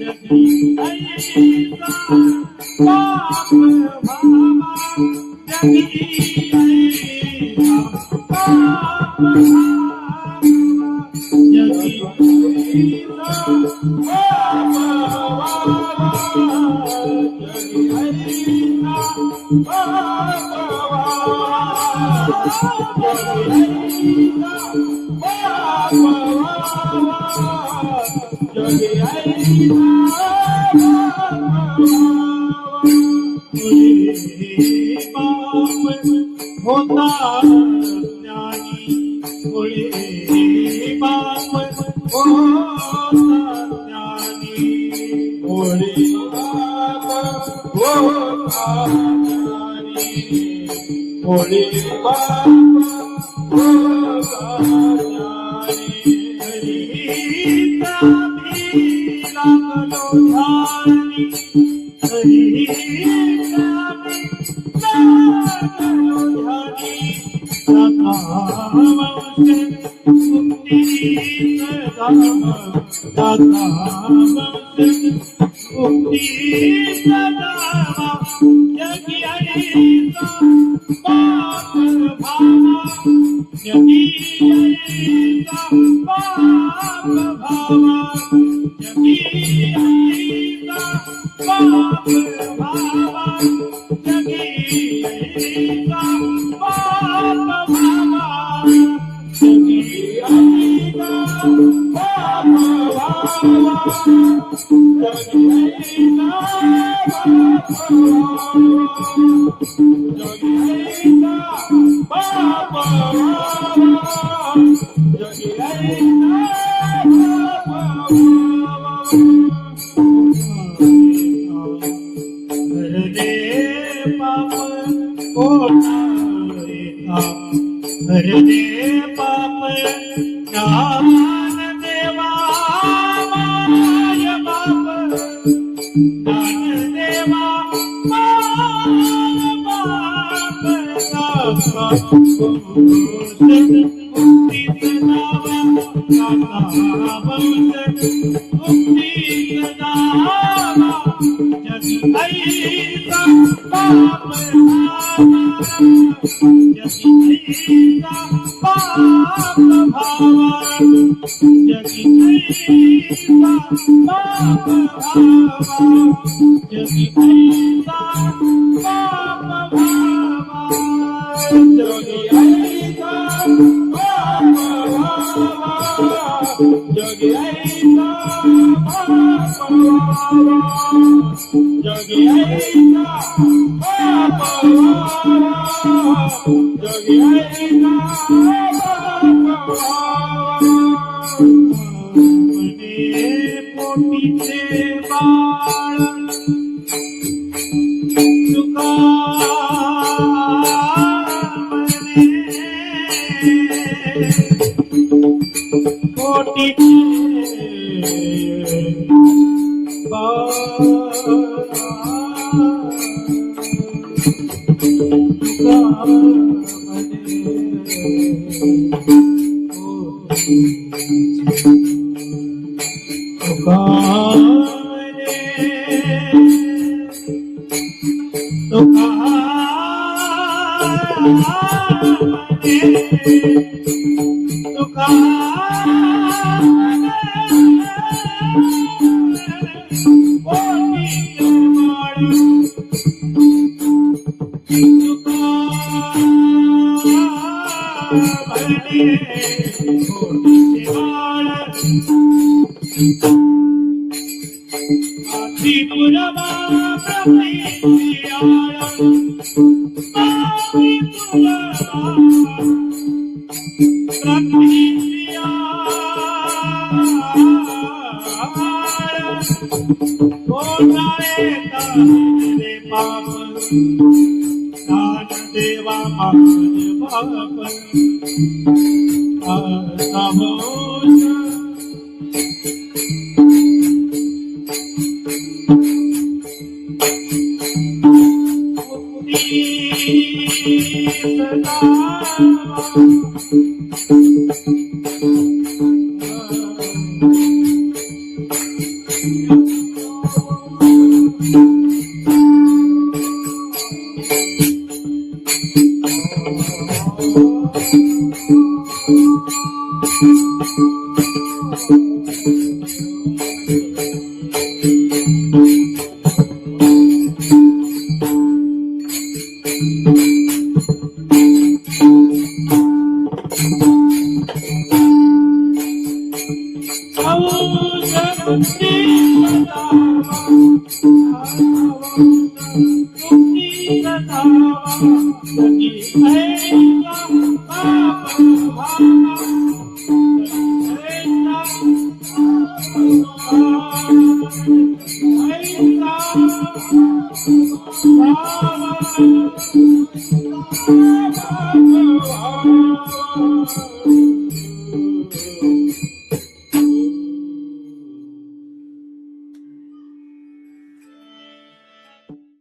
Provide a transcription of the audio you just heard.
जगी ऐसा बाप भावा जगी ऐसा बाप भावा जगी ऐसा बाप भावा जगी ऐसा बाप होता ज्ञानी मुळे बाप होता ज्ञानी मुळे बाप होता ज्ञानी मुळे बाप होता ज्ञानी हरीचा मी लागलो ध्यानी हरीचा मी लागलो ध्यानी दाता मुक्ती सदावा जगी ऐसा बाप भावा जगी ऐसा बाप भावा जगी ऐसा बाप भावा जगी ऐसा बाप भावा जगी ऐसा बाप भावा जगी ऐसा बाप जगी ऐसा बाप जगी ऐसा हरदे पाप होता हरदे पाप ज्ञान देवा माय बाप ज्ञान देवा माय बाप मुक्ती सदावा मुक्ती सदावा जगी ऐसा बाप भावा जगी ऐसा बाप भावा जगी ऐसा बाप भावा जगी ऐसा बाप भावा जगी ऐसा बाप भावा जगी ऐसा बाप भावा जगी ऐसा बाप भावा जगी ऐसा बाप भावा मने पोटीचे बाळ तुका पोटीचे देवा Thank you.